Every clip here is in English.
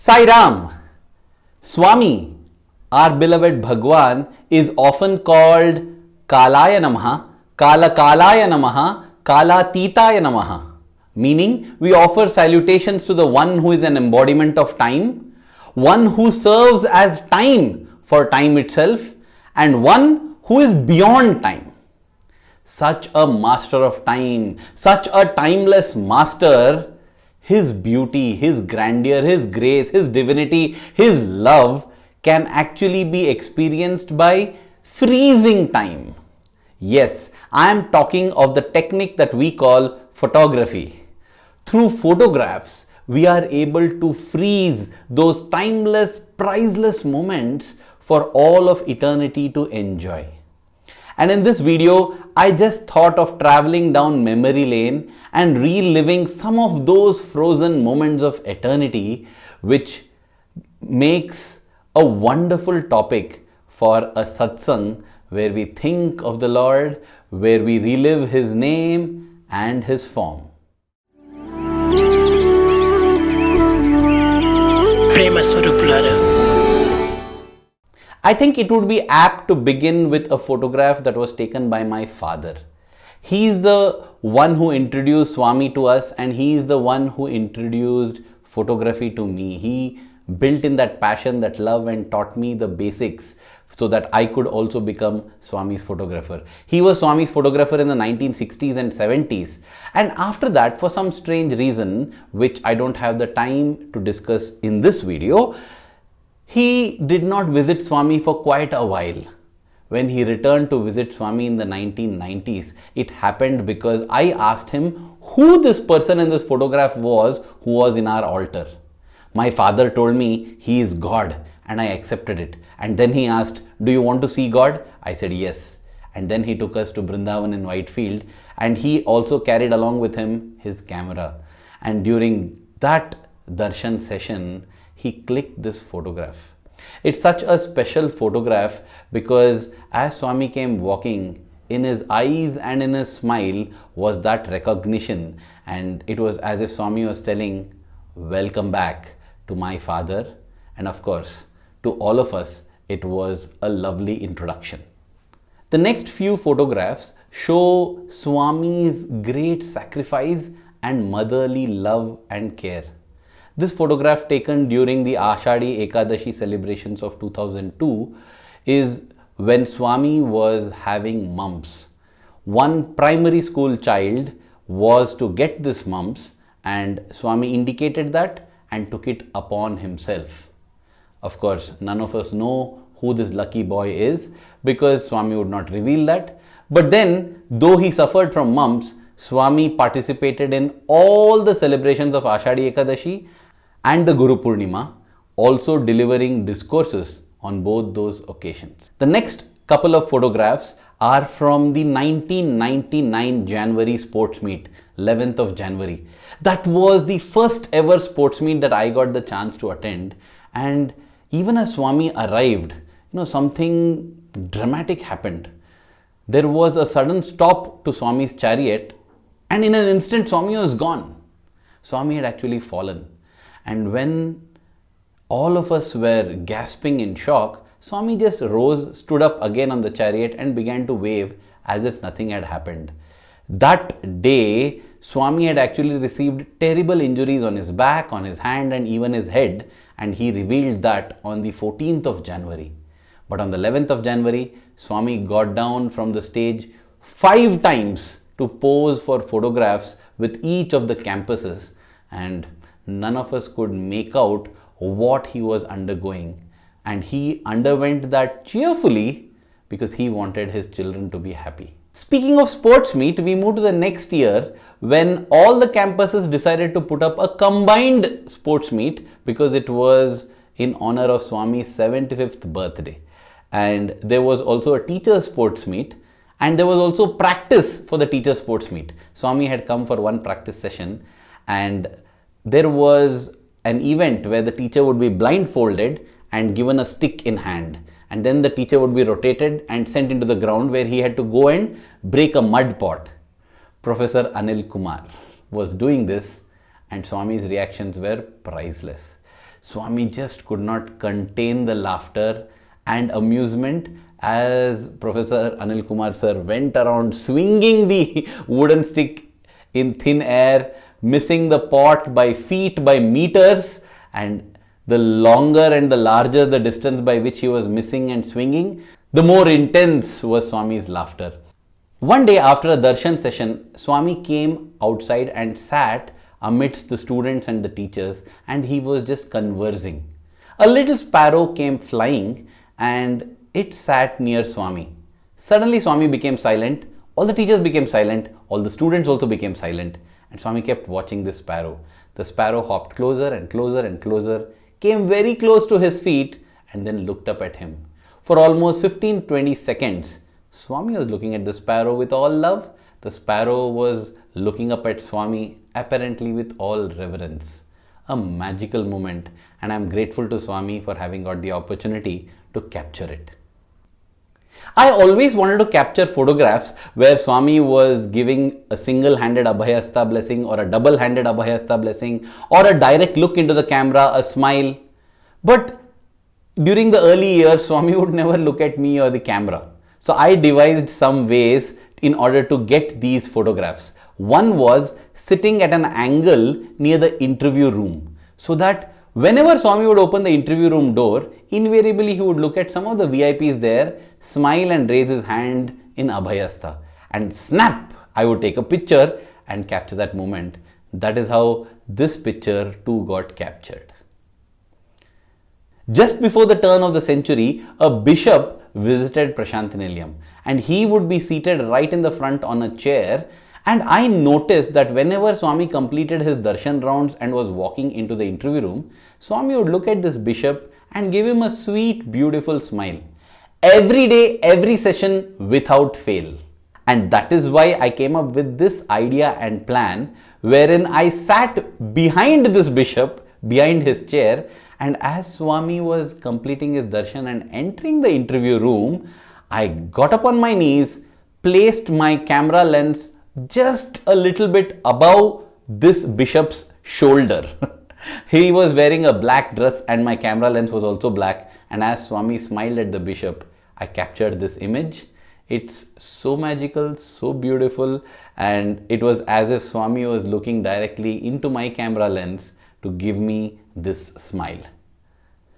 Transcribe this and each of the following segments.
Sai Ram, Swami, our beloved Bhagwan, is often called Kalaya Namaha, Kala Kalaya Namaha, Kala Titaya Namaha. Meaning, we offer salutations to the one who is an embodiment of time, one who serves as time for time itself, and one who is beyond time. Such a master of time, such a timeless master, his beauty, his grandeur, his grace, his divinity, his love can actually be experienced by freezing time. Yes, I am talking of the technique that we call photography. Through photographs, we are able to freeze those timeless, priceless moments for all of eternity to enjoy. And in this video, I just thought of traveling down memory lane and reliving some of those frozen moments of eternity, which makes a wonderful topic for a satsang where we think of the Lord, where we relive His name and His form. I think it would be apt to begin with a photograph that was taken by my father. He is the one who introduced Swami to us, and he is the one who introduced photography to me. He built in that passion, that love, and taught me the basics so that I could also become Swami's photographer. He was Swami's photographer in the 1960s and 70s. And after that, for some strange reason, which I don't have the time to discuss in this video, he did not visit Swami for quite a while. When he returned to visit Swami in the 1990s, it happened because I asked him who this person in this photograph was who was in our altar. My father told me he is God, and I accepted it. And then he asked, "Do you want to see God?" I said yes. And then he took us to Brindavan in Whitefield, and he also carried along with him his camera. And during that darshan session, he clicked this photograph. It's such a special photograph because as Swami came walking, in his eyes and in his smile was that recognition, and it was as if Swami was telling, "Welcome back to my father." And of course, to all of us, it was a lovely introduction. The next few photographs show Swami's great sacrifice and motherly love and care. This photograph, taken during the Ashadi Ekadashi celebrations of 2002, is when Swami was having mumps. One primary school child was to get this mumps, and Swami indicated that and took it upon himself. Of course, none of us know who this lucky boy is because Swami would not reveal that. But then, though he suffered from mumps, Swami participated in all the celebrations of Ashadi Ekadashi and the Guru Purnima, also delivering discourses on both those occasions. The next couple of photographs are from the 1999 January sports meet, 11th of January. That was the first ever sports meet that I got the chance to attend. And even as Swami arrived, something dramatic happened. There was a sudden stop to Swami's chariot, and in an instant Swami was gone. Swami had actually fallen. And when all of us were gasping in shock, Swami just rose, stood up again on the chariot and began to wave as if nothing had happened. That day, Swami had actually received terrible injuries on his back, on his hand, and even his head, and he revealed that on the 14th of January. But on the 11th of January, Swami got down from the stage 5 times to pose for photographs with each of the campuses, and none of us could make out what he was undergoing. And he underwent that cheerfully because he wanted his children to be happy. Speaking of sports meet, we moved to the next year when all the campuses decided to put up a combined sports meet because it was in honor of Swami's 75th birthday. And there was also a teacher sports meet, and there was also practice for the teacher sports meet. Swami had come for one practice session, and there was an event where the teacher would be blindfolded and given a stick in hand, and then the teacher would be rotated and sent into the ground where he had to go and break a mud pot. Professor Anil Kumar was doing this, and Swami's reactions were priceless. Swami just could not contain the laughter and amusement as Professor Anil Kumar sir went around swinging the wooden stick in thin air, missing the pot by feet, by meters, and the longer and the larger the distance by which he was missing and swinging, the more intense was Swami's laughter. One day after a darshan session, Swami came outside and sat amidst the students and the teachers, and he was just conversing. A little sparrow came flying and it sat near Swami. Suddenly Swami became silent, all the teachers became silent, all the students also became silent, and Swami kept watching this sparrow. The sparrow hopped closer and closer and closer, came very close to his feet, and then looked up at him. For almost 15-20 seconds, Swami was looking at the sparrow with all love. The sparrow was looking up at Swami apparently with all reverence. A magical moment, and I am grateful to Swami for having got the opportunity to capture it. I always wanted to capture photographs where Swami was giving a single-handed Abhayasta blessing or a double-handed Abhayasta blessing or a direct look into the camera, a smile. But during the early years, Swami would never look at me or the camera. So I devised some ways in order to get these photographs. One was sitting at an angle near the interview room, so that whenever Swami would open the interview room door, invariably he would look at some of the VIPs there, smile and raise his hand in Abhayasta. And snap, I would take a picture and capture that moment. That is how this picture too got captured. Just before the turn of the century, a bishop visited Prashantinilayam, and he would be seated right in the front on a chair. And I noticed that whenever Swami completed his darshan rounds and was walking into the interview room, Swami would look at this bishop and give him a sweet, beautiful smile. Every day, every session, without fail. And that is why I came up with this idea and plan, wherein I sat behind this bishop, behind his chair, and as Swami was completing his darshan and entering the interview room, I got up on my knees, placed my camera lens just a little bit above this bishop's shoulder. He was wearing a black dress and my camera lens was also black, and as Swami smiled at the bishop, I captured this image. It's so magical, so beautiful, and it was as if Swami was looking directly into my camera lens to give me this smile.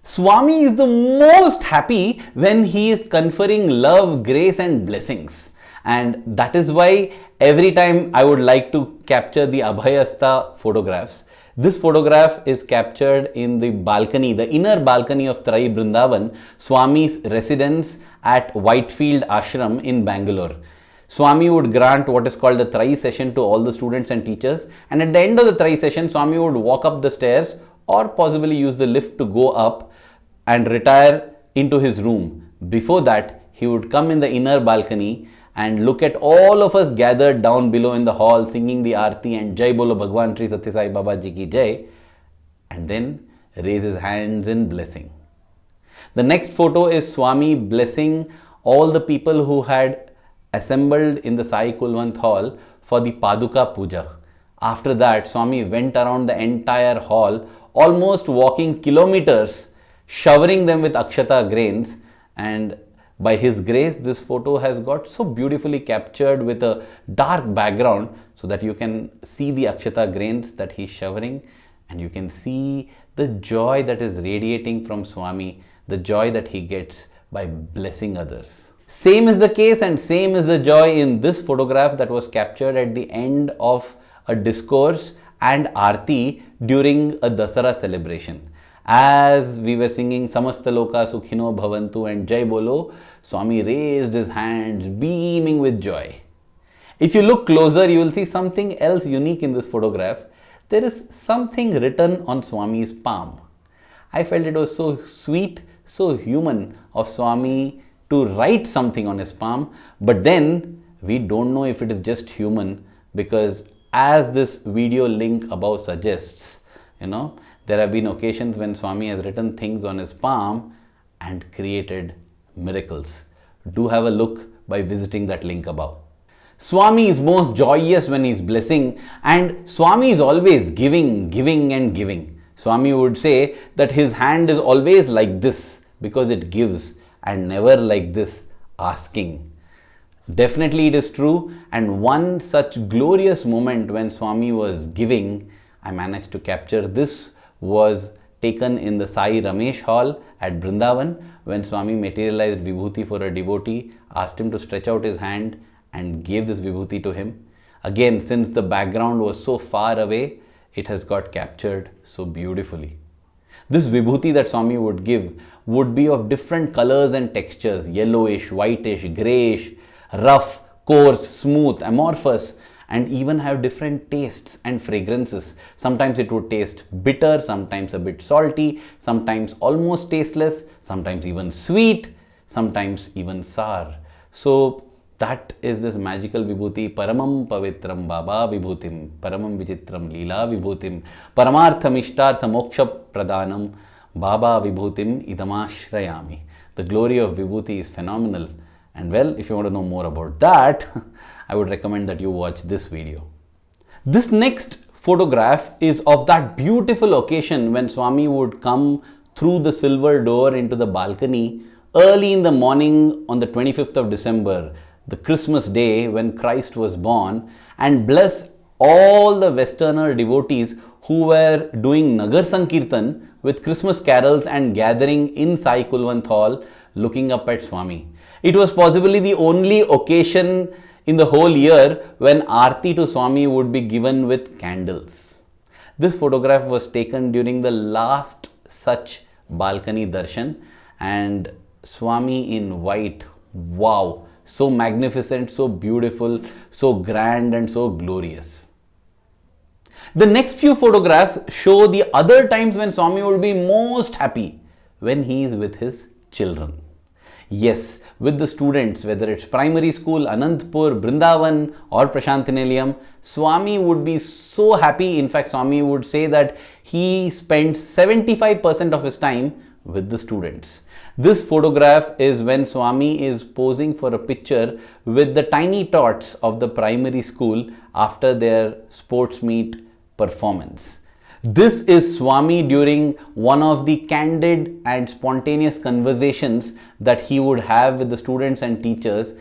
Swami is the most happy when he is conferring love, grace and blessings. And that is why every time I would like to capture the Abhayasta photographs. This photograph is captured in the balcony, the inner balcony of Trai Brindavan, Swami's residence at Whitefield Ashram in Bangalore. Swami would grant what is called the Trai session to all the students and teachers, and at the end of the Trai session, Swami would walk up the stairs or possibly use the lift to go up and retire into his room. Before that, he would come in the inner balcony and look at all of us gathered down below in the hall singing the Aarti and Jai Bolo Bhagwan Shri Sathya Sai Baba Ji Ki Jai, and then raise his hands in blessing. The next photo is Swami blessing all the people who had assembled in the Sai Kulwant hall for the Paduka Puja. After that, Swami went around the entire hall, almost walking kilometers, showering them with Akshata grains, and by his grace, this photo has got so beautifully captured with a dark background so that you can see the Akshata grains that he's showering, and you can see the joy that is radiating from Swami, the joy that he gets by blessing others. Same is the case and same is the joy in this photograph that was captured at the end of a discourse and Aarti during a Dasara celebration. As we were singing Samasta Loka Sukhino Bhavantu and Jai Bolo, Swami raised his hands beaming with joy. If you look closer, you will see something else unique in this photograph. There is something written on Swami's palm. I felt it was so sweet, so human of Swami to write something on his palm, but then we don't know if it is just human, because as this video link above suggests, there have been occasions when Swami has written things on his palm and created miracles. Do have a look by visiting that link above. Swami is most joyous when he is blessing, and Swami is always giving and giving. Swami would say that his hand is always like this because it gives, and never like this asking. Definitely it is true, and one such glorious moment when Swami was giving, I managed to capture. This was taken in the Sai Ramesh Hall at Brindavan when Swami materialized Vibhuti for a devotee, asked him to stretch out his hand and gave this Vibhuti to him. Again, since the background was so far away, it has got captured so beautifully. This Vibhuti that Swami would give would be of different colors and textures: yellowish, whitish, greyish, rough, coarse, smooth, amorphous, and even have different tastes and fragrances. Sometimes it would taste bitter, sometimes a bit salty, sometimes almost tasteless, sometimes even sweet, sometimes even sour. So that is this magical Vibhuti. Paramam pavitram Baba Vibhutim, Paramam vichitram Leela Vibhutim, Paramartham Ishtartha Moksha Pradhanam Baba Vibhutim Idamashrayami. The glory of Vibhuti is phenomenal. And well, if you want to know more about that, I would recommend that you watch this video. This next photograph is of that beautiful occasion when Swami would come through the silver door into the balcony early in the morning on the 25th of December, the Christmas day when Christ was born, and bless all the Westerner devotees who were doing Nagar Sankirtan with Christmas carols and gathering in Sai Kulwant Hall looking up at Swami. It was possibly the only occasion in the whole year when Aarti to Swami would be given with candles. This photograph was taken during the last such balcony darshan, and Swami in white, wow, so magnificent, so beautiful, so grand and so glorious. The next few photographs show the other times when Swami would be most happy, when he is with his children. Yes, with the students, whether it's primary school, Anantpur, Brindavan or Prashantiniliyam, Swami would be so happy. In fact, Swami would say that he spends 75% of his time with the students. This photograph is when Swami is posing for a picture with the tiny tots of the primary school after their sports meet performance. This is Swami during one of the candid and spontaneous conversations that he would have with the students and teachers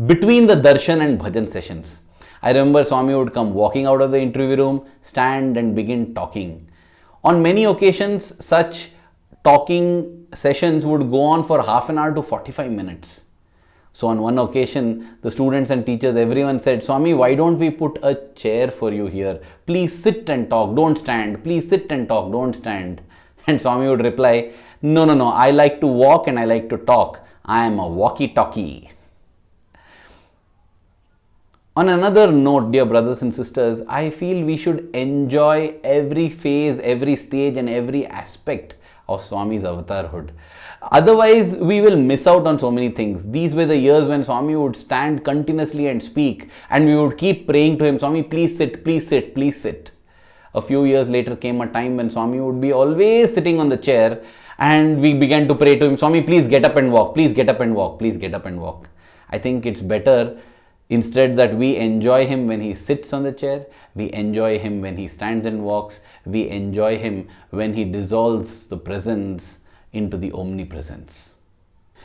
between the darshan and bhajan sessions. I remember Swami would come walking out of the interview room, stand and begin talking. On many occasions, such talking sessions would go on for half an hour to 45 minutes. So on one occasion, the students and teachers, everyone said, Swami, why don't we put a chair for you here? Please sit and talk, don't stand. Please sit and talk, don't stand. And Swami would reply, no, I like to walk and I like to talk. I am a walkie-talkie. On another note, dear brothers and sisters, I feel we should enjoy every phase, every stage and every aspect of Swami's avatarhood. Otherwise, we will miss out on so many things. These were the years when Swami would stand continuously and speak, and we would keep praying to him, Swami, please sit, please sit, please sit. A few years later came a time when Swami would be always sitting on the chair, and we began to pray to him, Swami, please get up and walk, please get up and walk, please get up and walk. I think it's better instead that we enjoy him when he sits on the chair, we enjoy him when he stands and walks, we enjoy him when he dissolves the presence into the omnipresence.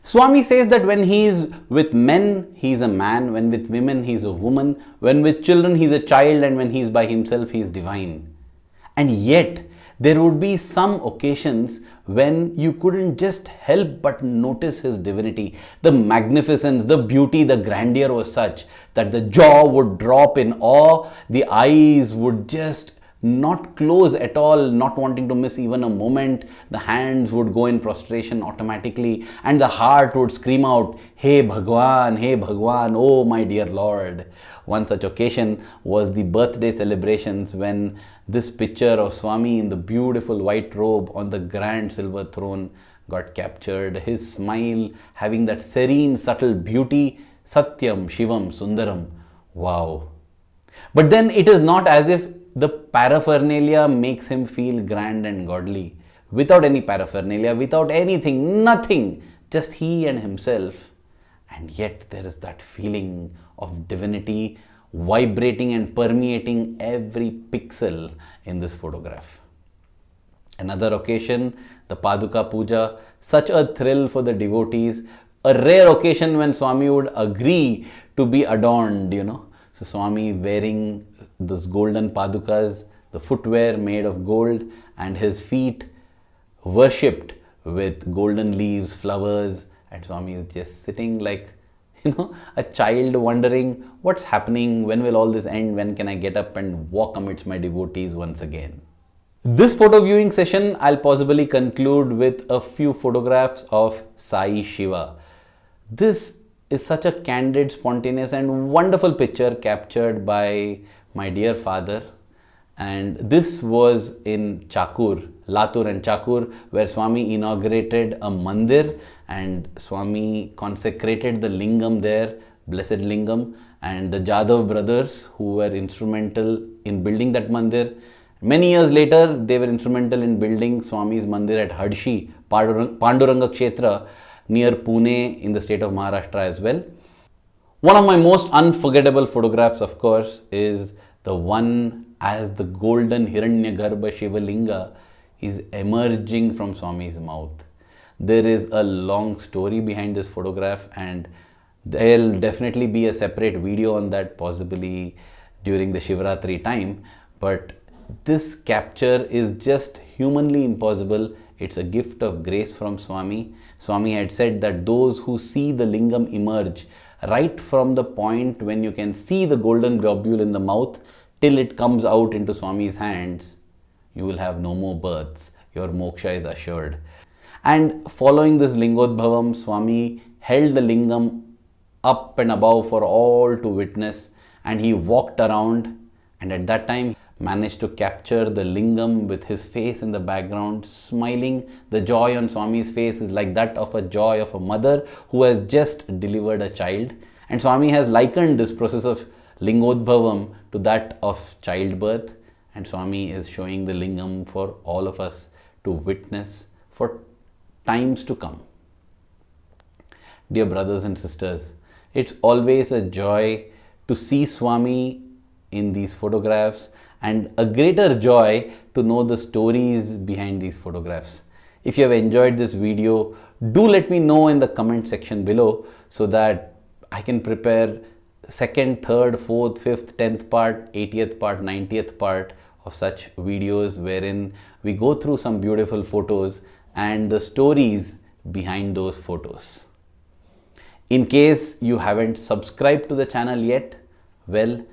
Swami says that when he is with men, he is a man, when with women, he is a woman, when with children, he is a child, and when he is by himself, he is divine. And yet, there would be some occasions when you couldn't just help but notice his divinity. The magnificence, the beauty, the grandeur was such that the jaw would drop in awe, the eyes would just not close at all, not wanting to miss even a moment. The hands would go in prostration automatically, and the heart would scream out, Hey Bhagwan, oh my dear Lord. One such occasion was the birthday celebrations when this picture of Swami in the beautiful white robe on the grand silver throne got captured. His smile having that serene, subtle beauty, Satyam, Shivam, Sundaram. Wow. But then it is not as if the paraphernalia makes him feel grand and godly. Without any paraphernalia, without anything, nothing, just he and himself. And yet there is that feeling of divinity vibrating and permeating every pixel in this photograph. Another occasion, the Paduka Puja, such a thrill for the devotees. A rare occasion when Swami would agree to be adorned. So Swami wearing this golden Padukas, the footwear made of gold, and his feet worshipped with golden leaves, flowers, and Swami is just sitting like, a child wondering what's happening, when will all this end, when can I get up and walk amidst my devotees once again. This photo viewing session, I'll possibly conclude with a few photographs of Sai Shiva. This is such a candid, spontaneous and wonderful picture captured by my dear father. And this was in Chakur, Latur and Chakur, where Swami inaugurated a mandir and Swami consecrated the lingam there, blessed lingam, and the Jadhav brothers who were instrumental in building that mandir. Many years later, they were instrumental in building Swami's mandir at Hadshi, Panduranga Kshetra, near Pune in the state of Maharashtra as well. One of my most unforgettable photographs, of course, is the one as the golden Hiranyagarbha Shiva Linga is emerging from Swami's mouth. There is a long story behind this photograph, and there'll definitely be a separate video on that, possibly during the Shivratri time. But this capture is just humanly impossible. It's a gift of grace from Swami. Swami had said that those who see the lingam emerge right from the point when you can see the golden globule in the mouth till it comes out into Swami's hands, you will have no more births. Your moksha is assured. And following this Lingodbhavam, Swami held the lingam up and above for all to witness, and he walked around, and at that time managed to capture the lingam with his face in the background, smiling. The joy on Swami's face is like that of a joy of a mother who has just delivered a child. And Swami has likened this process of Lingodbhavam to that of childbirth, and Swami is showing the lingam for all of us to witness for times to come. Dear brothers and sisters, it's always a joy to see Swami in these photographs, and a greater joy to know the stories behind these photographs. If you have enjoyed this video, do let me know in the comment section below so that I can prepare second, third, fourth, fifth, 10th part, 80th part, 90th part of such videos wherein we go through some beautiful photos and the stories behind those photos. In case you haven't subscribed to the channel yet, well,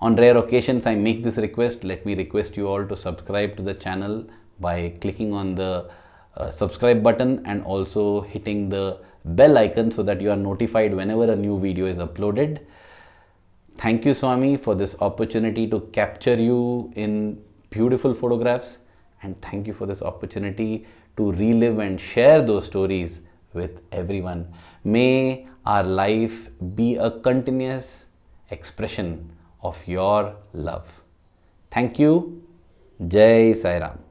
on rare occasions I make this request. Let me request you all to subscribe to the channel by clicking on the subscribe button and also hitting the bell icon so that you are notified whenever a new video is uploaded. Thank you, Swami, for this opportunity to capture you in beautiful photographs, and thank you for this opportunity to relive and share those stories with everyone. May our life be a continuous expression of your love. Thank you. Jai Sai Ram.